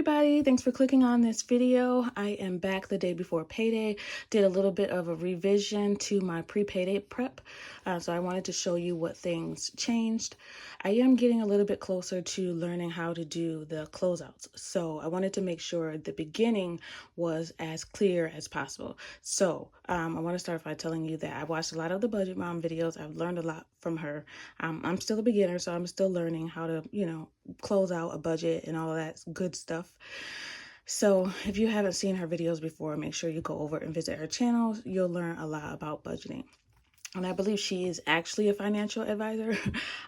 everybody, thanks for clicking on this video. I am back the day before payday. Did a little bit of a revision to my pre-payday prep. So I wanted to show you what things changed. I am getting a little bit closer to learning how to do the closeouts. So I wanted to make sure the beginning was as clear as possible. So I want to start by telling you that I watched a lot of the Budget Mom videos. I've learned a lot from her. I'm still a beginner, so I'm still learning how to, close out a budget and all of that good stuff. So if you haven't seen her videos before, make sure you go over and visit her channel. You'll learn a lot about budgeting. And I believe she is actually a financial advisor.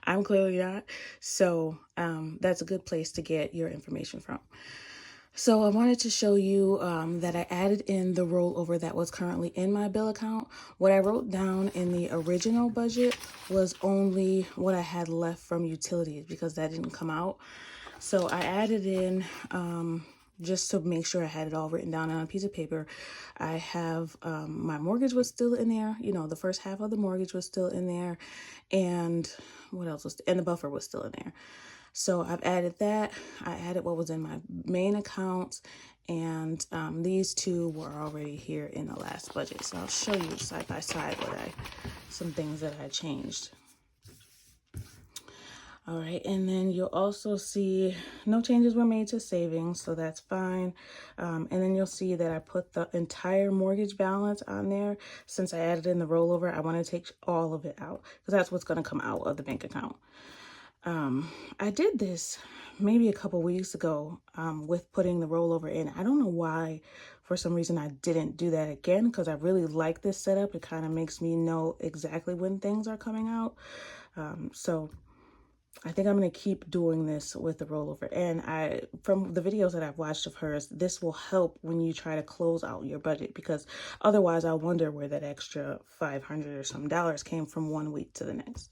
I'm clearly not. So that's a good place to get your information from. So I wanted to show you that I added in the rollover that was currently in my bill account. What I wrote down in the original budget was only what I had left from utilities because that didn't come out. So I added in, just to make sure I had it all written down on a piece of paper. I have my mortgage was still in there. The first half of the mortgage was still in there. And what else was, and the buffer was still in there. So I've added that. I added what was in my main accounts, and these two were already here in the last budget. So I'll show you side by side some things that I changed. All right, and then you'll also see no changes were made to savings, so that's fine. And then you'll see that I put the entire mortgage balance on there. Since I added in the rollover, I want to take all of it out because that's what's going to come out of the bank account. I did this maybe a couple weeks ago with putting the rollover in. I don't know why, for some reason, I didn't do that again because I really like this setup. It kind of makes me know exactly when things are coming out. So I think I'm going to keep doing this with the rollover. And from the videos that I've watched of hers, this will help when you try to close out your budget, because otherwise I'll wonder where that extra $500 or some dollars came from one week to the next.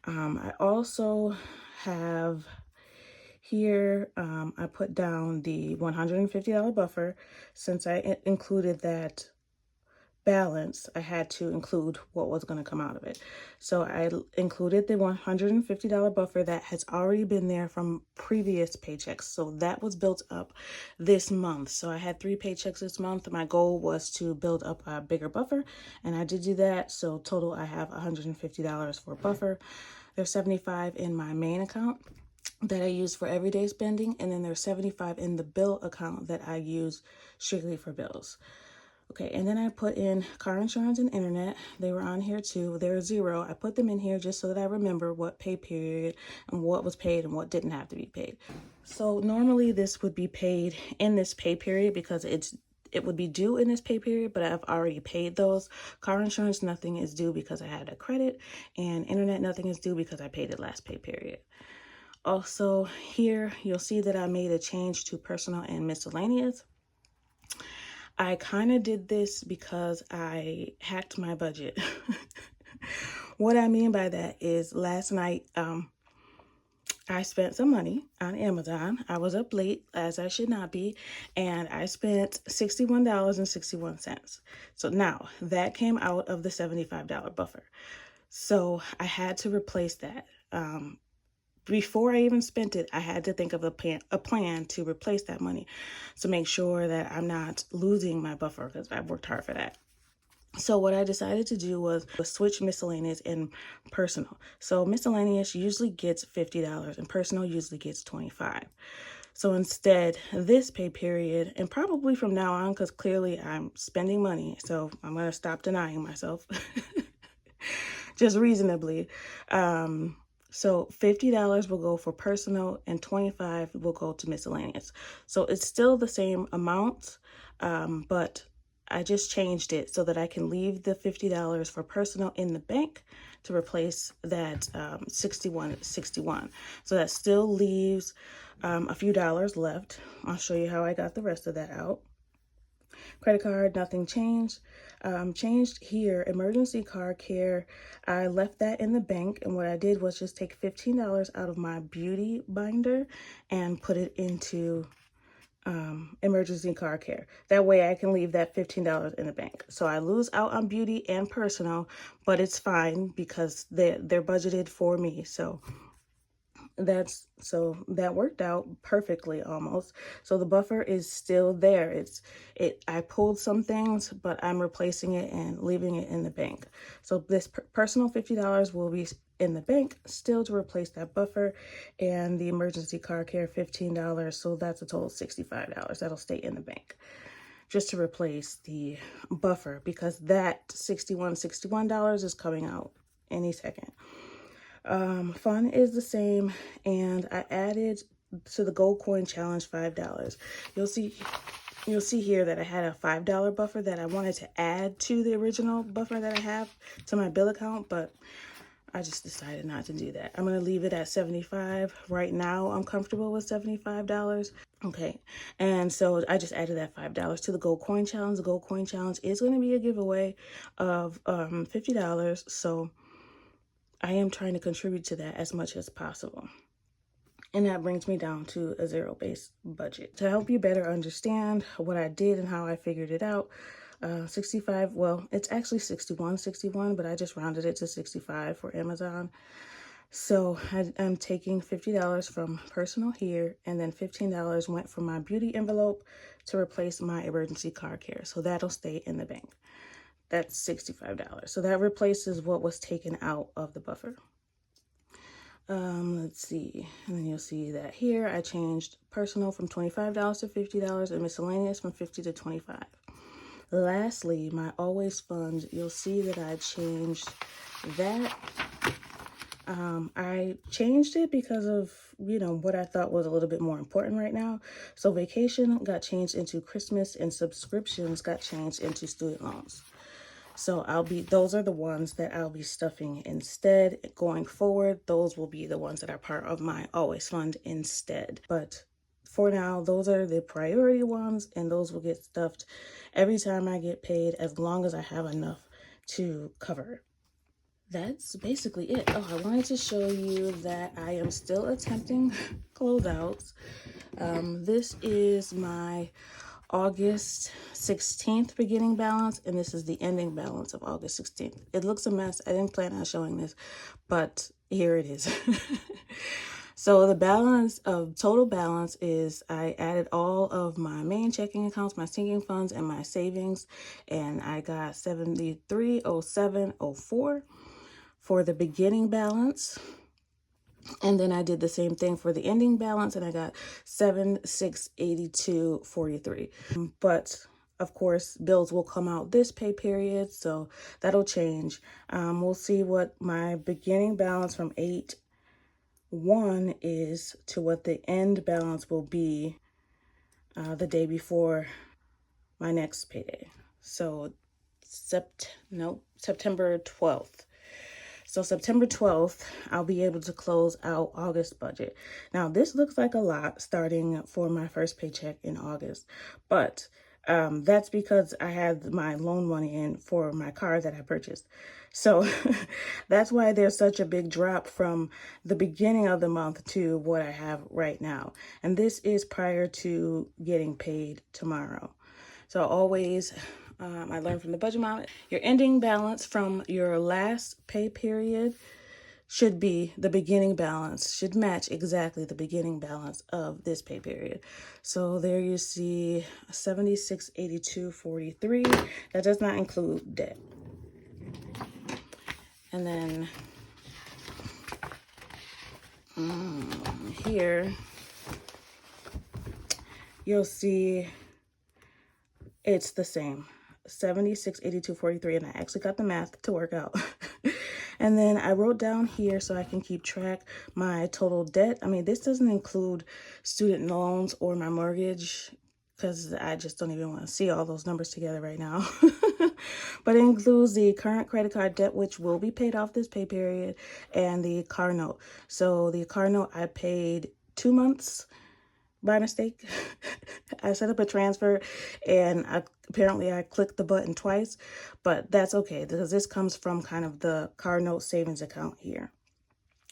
I also have here, I put down the $150 buffer. Since I included that balance, I had to include what was going to come out of it. So I included the $150 buffer that has already been there from previous paychecks. So that was built up this month. So I had 3 paychecks this month. My goal was to build up a bigger buffer, and I did do that. So total, I have $150 for buffer. There's $75 in my main account that I use for everyday spending, and then there's $75 in the bill account that I use strictly for bills. Okay, and then I put in car insurance and internet. They were on here too. They're 0. I put them in here just so that I remember what pay period and what was paid and what didn't have to be paid. So normally this would be paid in this pay period because it would be due in this pay period, but I've already paid those. Car insurance, nothing is due because I had a credit, and internet, nothing is due because I paid it last pay period. Also here, you'll see that I made a change to personal and miscellaneous. I kind of did this because I hacked my budget. What I mean by that is last night, I spent some money on Amazon. I was up late, as I should not be, and I spent $61.61. So now that came out of the $75 buffer. So I had to replace that. Before I even spent it, I had to think of a plan to replace that money to make sure that I'm not losing my buffer, because I've worked hard for that. So what I decided to do was switch miscellaneous and personal. So miscellaneous usually gets $50 and personal usually gets $25. So instead, this pay period, and probably from now on, because clearly I'm spending money, so I'm going to stop denying myself, just reasonably. So $50 will go for personal and $25 will go to miscellaneous. So it's still the same amount, but I just changed it so that I can leave the $50 for personal in the bank to replace that $61.61. So that still leaves a few dollars left. I'll show you how I got the rest of that out. Credit card, nothing changed. Changed here, emergency car care. I left that in the bank, and what I did was just take $15 out of my beauty binder and put it into emergency car care. That way I can leave that $15 in the bank. So I lose out on beauty and personal, but it's fine because they're budgeted for me. So So that worked out perfectly almost. So the buffer is still there. I pulled some things, but I'm replacing it and leaving it in the bank. So this personal $50 will be in the bank still to replace that buffer, and the emergency car care $15. So that's a total of $65. That'll stay in the bank just to replace the buffer, because that $61 is coming out any second. Fun is the same, and I added to the gold coin challenge $5. You'll see here that I had a $5 buffer that I wanted to add to the original buffer that I have to my bill account, but I just decided not to do that. I'm going to leave it at $75. Right now, I'm comfortable with $75. Okay, and so I just added that $5 to the gold coin challenge. The gold coin challenge is going to be a giveaway of $50, so I am trying to contribute to that as much as possible. And that brings me down to a zero-based budget. To help you better understand what I did and how I figured it out, 65, well, it's actually 61.61, but I just rounded it to 65 for Amazon. So I'm taking $50 from personal here, and then $15 went from my beauty envelope to replace my emergency car care. So that'll stay in the bank. That's $65. So that replaces what was taken out of the buffer. Let's see. And then you'll see that here I changed personal from $25 to $50 and miscellaneous from $50 to $25. Lastly, my always fund, you'll see that I changed that. I changed it because of, what I thought was a little bit more important right now. So vacation got changed into Christmas, and subscriptions got changed into student loans. So those are the ones that I'll be stuffing instead. Going forward, those will be the ones that are part of my always fund instead. But for now, those are the priority ones, and those will get stuffed every time I get paid, as long as I have enough to cover it. That's basically it. Oh, I wanted to show you that I am still attempting closeouts. This is my August 16th beginning balance, and this is the ending balance of August 16th. It looks a mess. I didn't plan on showing this, but here it is. So the total balance is, I added all of my main checking accounts, my sinking funds, and my savings, and I got $73.07.04 for the beginning balance. And then I did the same thing for the ending balance, and I got $76.82.43. But of course, bills will come out this pay period, so that'll change. We'll see what my beginning balance from 8/1 is to what the end balance will be the day before my next payday. So September 12th. So September 12th, I'll be able to close out August budget. Now, this looks like a lot starting for my first paycheck in August, but that's because I had my loan money in for my car that I purchased. So that's why there's such a big drop from the beginning of the month to what I have right now. And this is prior to getting paid tomorrow. So always, I learned from the budget mom, your ending balance from your last pay period should be the beginning balance, should match exactly the beginning balance of this pay period. So there you see $76.82.43. That does not include debt. And then here, you'll see it's the same, $76.82.43, and I actually got the math to work out. And then I wrote down here so I can keep track my total debt. I mean, this doesn't include student loans or my mortgage, because I just don't even want to see all those numbers together right now. But it includes the current credit card debt, which will be paid off this pay period, and the car note. So the car note I paid 2 months by mistake. I set up a transfer, and apparently I clicked the button twice, but that's okay because this comes from kind of the car note savings account here.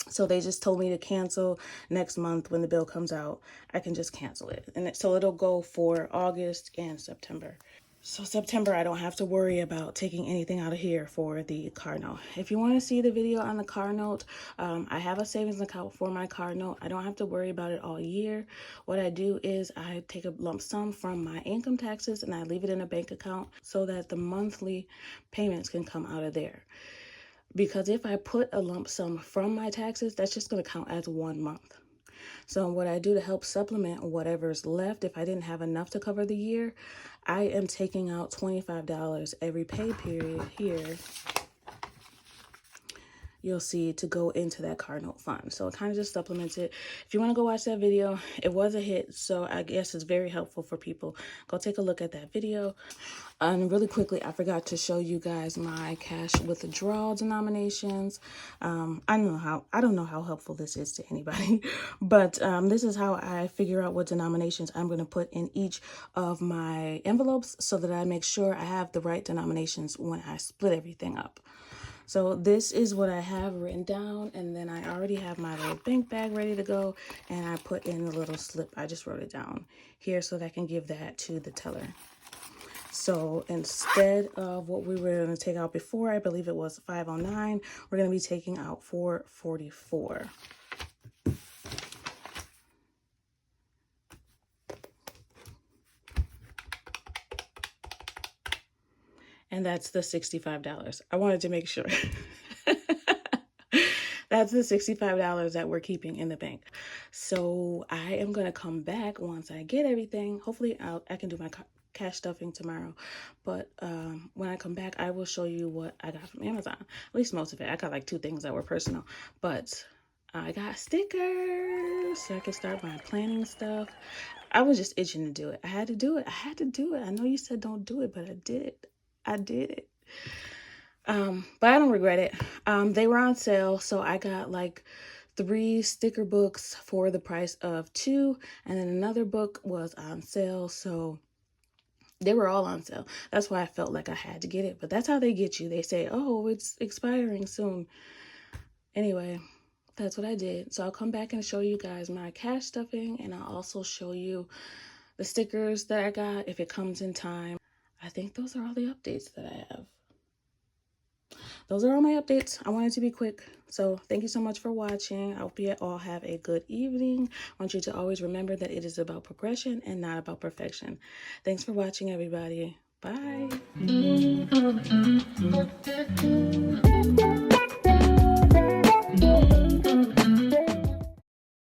So they just told me to cancel next month when the bill comes out. I can just cancel it. So it'll go for August and September. So September, I don't have to worry about taking anything out of here for the car note. If you want to see the video on the car note, I have a savings account for my car note. I don't have to worry about it all year. What I do is I take a lump sum from my income taxes and I leave it in a bank account so that the monthly payments can come out of there. Because if I put a lump sum from my taxes, that's just going to count as 1 month. So what I do to help supplement whatever's left, if I didn't have enough to cover the year, I am taking out $25 every pay period here. You'll see to go into that car note fund. So it kind of just supplements it. If you want to go watch that video, it was a hit. So I guess it's very helpful for people. Go take a look at that video. And really quickly, I forgot to show you guys my cash withdrawal denominations. I don't know how helpful this is to anybody, but this is how I figure out what denominations I'm going to put in each of my envelopes so that I make sure I have the right denominations when I split everything up. So this is what I have written down, and then I already have my little bank bag ready to go, and I put in a little slip. I just wrote it down here so that I can give that to the teller. So instead of what we were going to take out before, I believe it was $509, we're going to be taking out $444. And that's the $65. I wanted to make sure. That's the $65 that we're keeping in the bank. So I am going to come back once I get everything. Hopefully I can do my cash stuffing tomorrow. But when I come back, I will show you what I got from Amazon. At least most of it. I got like 2 things that were personal. But I got stickers so I can start my planning stuff. I was just itching to do it. I had to do it. I know you said don't do it, but I did. I did it. But I don't regret it. They were on sale, so I got like 3 sticker books for the price of 2, and then another book was on sale, so they were all on sale. That's why I felt like I had to get it, but that's how they get you. They say, oh, it's expiring soon. Anyway, that's what I did. So I'll come back and show you guys my cash stuffing, and I'll also show you the stickers that I got if it comes in time. I think those are all the updates that I have. Those are all my updates. I wanted to be quick. So thank you so much for watching. I hope you all have a good evening. I want you to always remember that it is about progression and not about perfection. Thanks for watching, everybody. Bye.